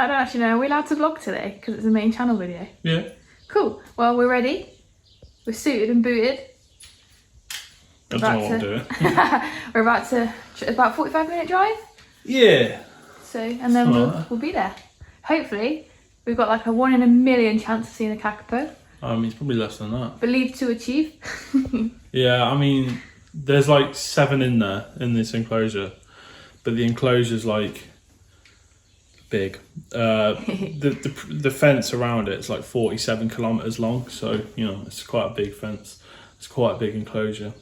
I don't actually know. Are we allowed to vlog today? Because it's a main channel video. Yeah. Cool. Well, we're ready. We're suited and booted. I don't know what I'm doing. We're about to, about 45-minute drive. Yeah. So, and then we'll be there. Hopefully, we've got like a 1 in a million chance of seeing a kakapo. I mean, it's probably less than that. Believed to achieve. Yeah, I mean, there's like 7 in there in this enclosure, but the enclosure's like big. The fence around it is like 47 kilometers long, so you know it's quite a big fence. It's quite a big enclosure,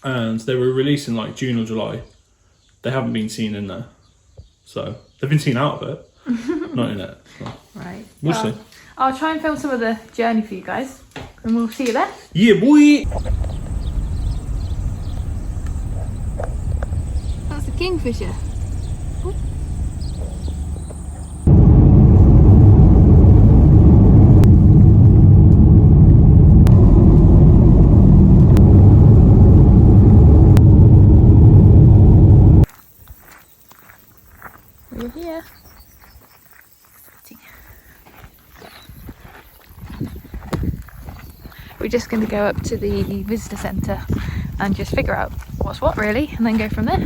and they were released in like June or July. They haven't been seen in there, so they've been seen out of it, not in it. So. Right. We'll see. I'll try and film some of the journey for you guys, and we'll see you there. Yeah, boy. That's a kingfisher. We're here. We're just going to go up to the visitor centre and just figure out what's what really, and then go from there.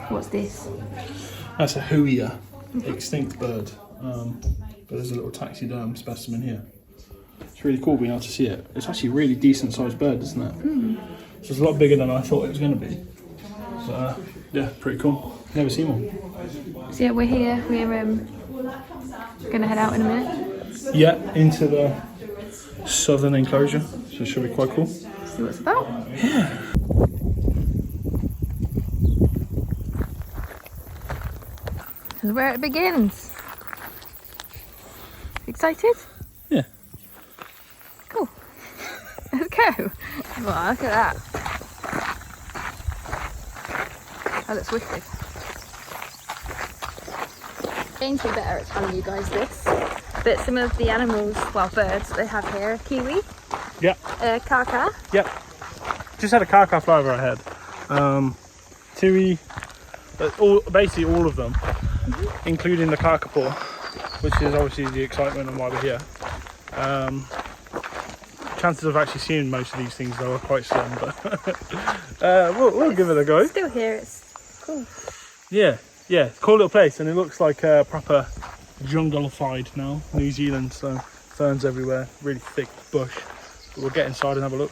What's this? That's a huia, extinct bird. But there's a little taxiderm specimen here. It's really cool being able to see it. It's actually a really decent sized bird, isn't it? So it's a lot bigger than I thought it was going to be. So yeah, pretty cool. Never seen one. So yeah, we're here. We're going to head out in a minute. Yeah, into the southern enclosure. So it should be quite cool. See what it's about. Yeah. This is where it begins. Excited? Yeah. Cool. Let's go. Wow, look at that. That looks wicked. James will be better at telling you guys this, but some of the animals, well, birds that they have here are kiwi, Yeah. kaka. Yep. Just had a kaka fly over our head. Tui, basically all of them, including the kakapo, which is obviously the excitement and why we're here. Chances of actually seeing most of these things though are quite slim, but we'll give it a go. Still here, it's cool. Yeah, cool little place, and it looks like a proper jungle-fied now, New Zealand, so ferns everywhere, really thick bush. But we'll get inside and have a look.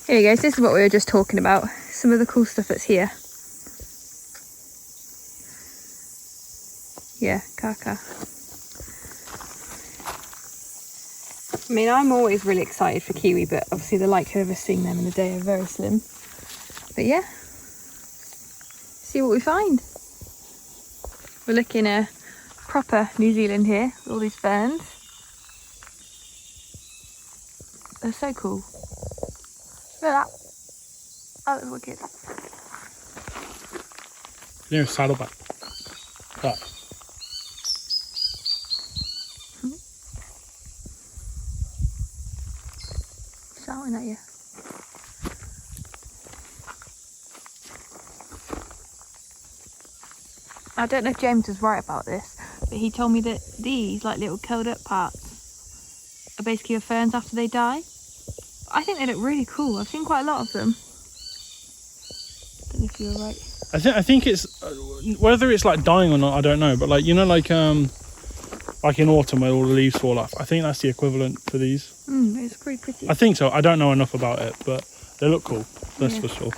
Here you go, so this is what we were just talking about, some of the cool stuff that's here. Yeah, kaka. I mean, I'm always really excited for kiwi, but obviously the likelihood of us seeing them in the day are very slim. But yeah, see what we find. We're looking at proper New Zealand here, with all these ferns. They're so cool. Look at that. Oh, that's wicked. Near a saddleback. That. Shouting at you. I don't know if James was right about this, but he told me that these, like little curled up parts, are basically your ferns after they die. I think they look really cool. I've seen quite a lot of them. Don't know if you were right. I think it's whether it's like dying or not, I don't know. But like, you know, like in autumn where all the leaves fall off. I think that's the equivalent for these. It's pretty pretty. I think so. I don't know enough about it, but they look cool. That's for sure.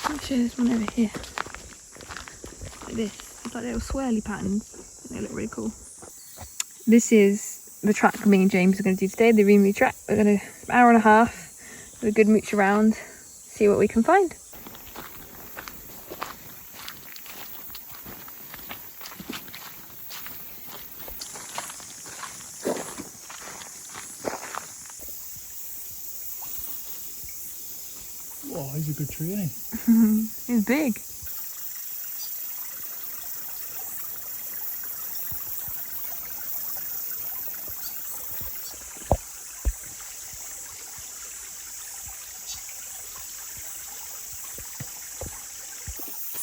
Let me show you this one over here. Like this. It's like little swirly patterns. They look really cool. This is the track me and James are going to do today, the Rimu track. We're going to an hour and a half, do a good mooch around, see what we can find. Oh, he's a good tree, isn't he? He's big.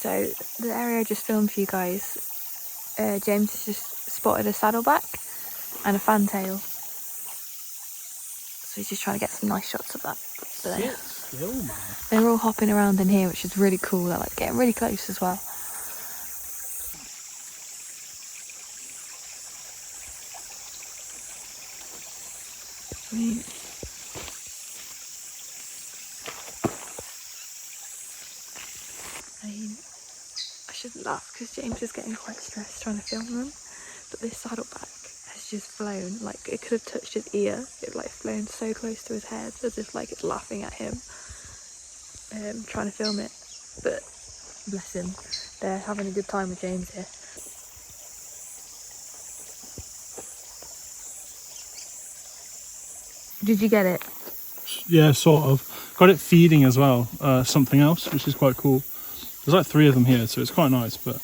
So the area I just filmed for you guys, James has just spotted a saddleback and a fantail. So he's just trying to get some nice shots of that. But Still, man. they're all hopping around in here, which is really cool. They're like getting really close as well. I mean, I shouldn't laugh because James is getting quite stressed trying to film them. But this saddleback has just flown, like it could have touched his ear. It like flown so close to his head as if like it's laughing at him. Trying to film it. But bless him, they're having a good time with James here. Did you get it? Yeah, sort of. Got it feeding as well, something else, which is quite cool. There's like 3 of them here, so it's quite nice, but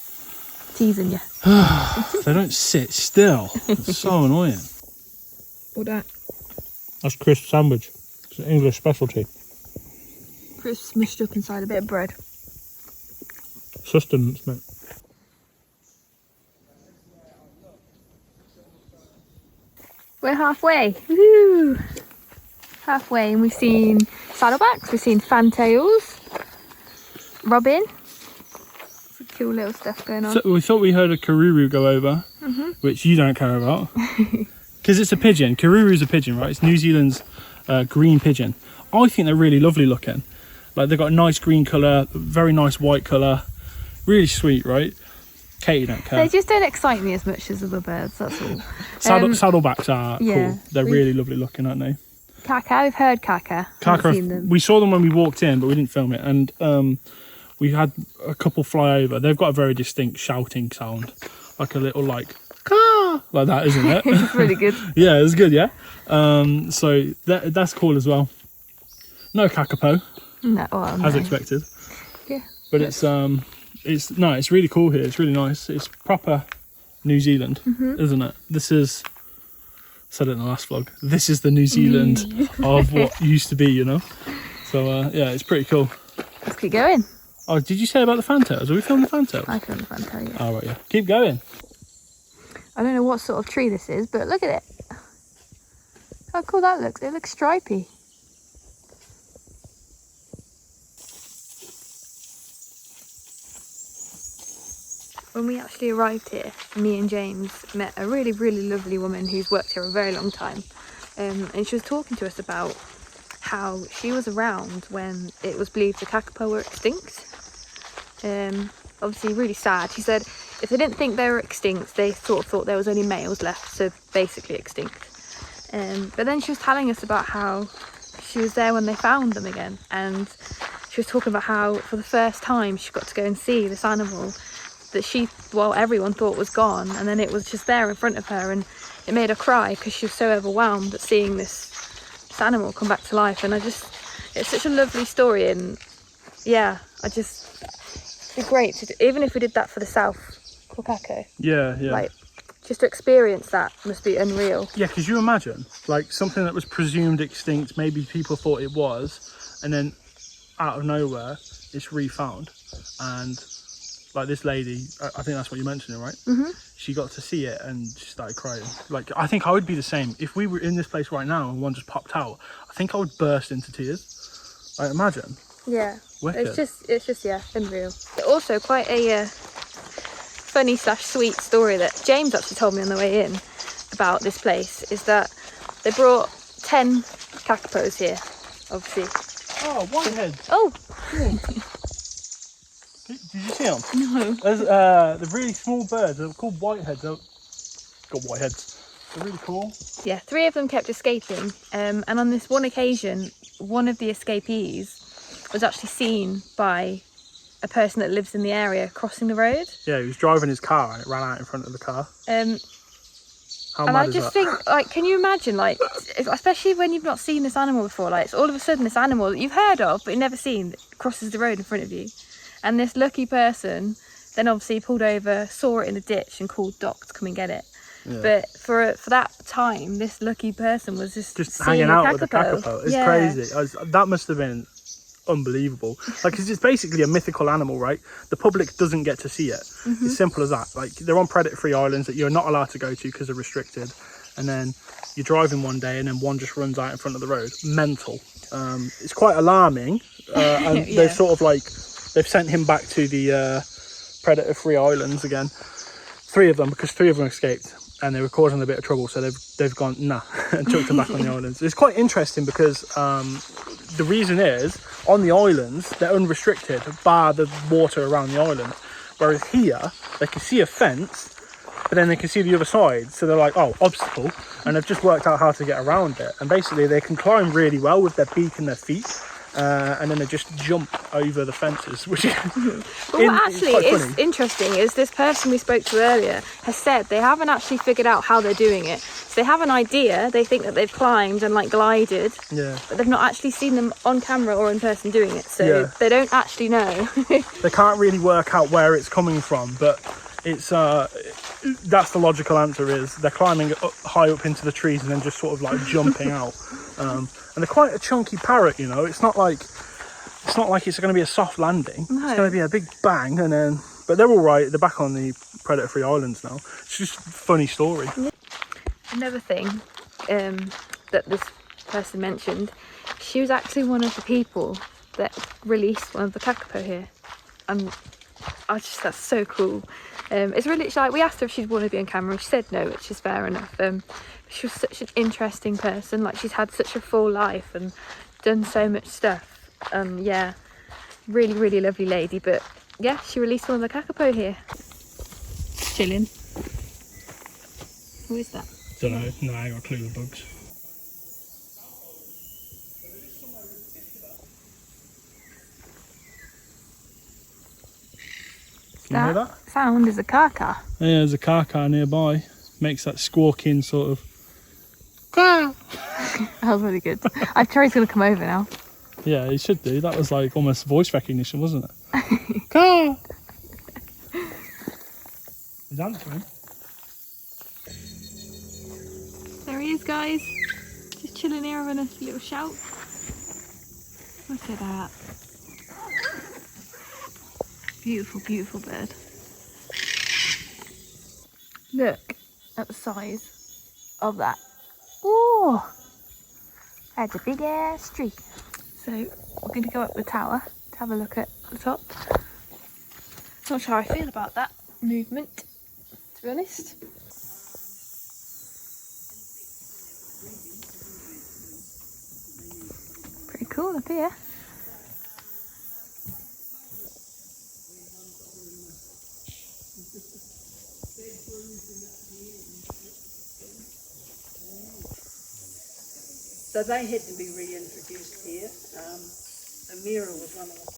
Teasing you. they don't sit still. It's so annoying. What that? That's crisp sandwich. It's an English specialty. Crisp smushed up inside a bit of bread. Sustenance, mate. We're halfway. Woo! Halfway, and we've seen saddlebacks, we've seen fantails, robin. Some cool little stuff going on. So we thought we heard a karuru go over, which you don't care about. Because it's a pigeon. Karuru's a pigeon, right? It's New Zealand's green pigeon. I think they're really lovely looking. Like they've got a nice green colour, very nice white colour. Really sweet, right? Katie don't care. They just don't excite me as much as other birds, that's all. Saddlebacks are yeah, cool. They're really lovely looking, aren't they? Kaka, we've heard kaka. Haven't seen them. We saw them when we walked in, but we didn't film it. And we had a couple fly over. They've got a very distinct shouting sound, like a little like caw, like that, isn't it? It's really good. Yeah, it's good. Yeah. So that's cool as well. No kakapo, No, well, as no. expected. Yeah. But it's really cool here. It's really nice. It's proper New Zealand, isn't it? This is. Said it in the last vlog. This is the New Zealand of what used to be, you know. So yeah, it's pretty cool. Let's keep going. Oh, did you say about the fantails? Are we filming the fantails? I filmed the fantail, yeah. Oh right, yeah. Keep going. I don't know what sort of tree this is, but look at it. How cool that looks. It looks stripy. When we actually arrived here, me and James met a really, really lovely woman who's worked here a very long time. And she was talking to us about how she was around when it was believed the kakapo were extinct. Obviously really sad. She said if they didn't think they were extinct, they sort of thought there was only males left, so basically extinct. But then she was telling us about how she was there when they found them again, and she was talking about how for the first time she got to go and see this animal that everyone thought was gone, and then it was just there in front of her, and it made her cry because she was so overwhelmed at seeing this animal come back to life. And it's such a lovely story, and yeah, it'd be great to, even if we did that for the South Kokako. Yeah. Like, just to experience that must be unreal. Yeah, because you imagine like something that was presumed extinct, maybe people thought it was, and then out of nowhere it's refound. And like this lady, I think that's what you're mentioning, right? She got to see it and she started crying. Like, I think I would be the same if we were in this place right now and one just popped out. I think I would burst into tears. Like, imagine. Yeah. Wicked. It's just yeah, unreal. But also quite a funny / sweet story that James actually told me on the way in about this place is that they brought 10 kakapos here, obviously. Oh, whitehead. Oh. Did you see them? No. There's the really small birds. They're called whiteheads. Got whiteheads. They're really cool. Yeah, 3 of them kept escaping, and on this one occasion, one of the escapees was actually seen by a person that lives in the area crossing the road. Yeah, he was driving his car and it ran out in front of the car. How and mad I is just that? think, like, can you imagine, like, especially when you've not seen this animal before, like, it's all of a sudden this animal that you've heard of but you've never seen crosses the road in front of you, and this lucky person then obviously pulled over, saw it in the ditch and called Doc to come and get it. Yeah. But for that time, this lucky person was just hanging out with the kakapo. It's yeah. crazy. That must have been unbelievable. Like, 'cause it's basically a mythical animal, right? The public doesn't get to see it. It's simple as that. Like, they're on predator-free islands that you're not allowed to go to because they're restricted. And then you're driving one day and then one just runs out in front of the road. Mental. It's quite alarming. And Yeah. they've sort of like, they've sent him back to the predator-free islands again. 3 of them, because 3 of them escaped and they were causing a bit of trouble, so they've gone nah and chucked them back on the islands. It's quite interesting because the reason is, on the islands they're unrestricted bar the water around the island, whereas here they can see a fence but then they can see the other side, so they're like, oh, obstacle, and they've just worked out how to get around it. And basically they can climb really well with their beak and their feet, and then they just jump over the fences, which is But what actually is interesting is this person we spoke to earlier has said they haven't actually figured out how they're doing it. So they have an idea, they think that they've climbed and like glided, Yeah. but they've not actually seen them on camera or in person doing it. So Yeah. they don't actually know. They can't really work out where it's coming from, but it's that's the logical answer, is they're climbing high up into the trees and then just sort of like jumping out. And they're quite a chunky parrot, you know. It's not like it's going to be a soft landing. No. It's going to be a big bang, and then. But they're all right. They're back on the predator-free islands now. It's just a funny story. Another thing that this person mentioned, she was actually one of the people that released one of the kakapo here. That's so cool. It's really like, we asked her if she'd want to be on camera. She said no, which is fair enough. She was such an interesting person. Like, she's had such a full life and done so much stuff. Yeah, really, really lovely lady. But yeah, she released one of the kakapo here. Chilling. Who is that? Don't know. No, I ain't got a clue with bugs. Can you hear that? Sound is a kaka. Yeah, there's a car nearby. Makes that squawking sort of. Car. That was really good. I'm sure he's going to come over now. Yeah, he should do. That was like almost voice recognition, wasn't it? Car. He's answering. There he is, guys. Just chilling here having a little shout. Look at that. Beautiful, beautiful bird. Look at the size of that. Ooh, that's a big ass tree. So we're going to go up the tower to have a look at the top. Not sure how I feel about that movement, to be honest. Pretty cool up here. So they had to be reintroduced here. Amira was one of the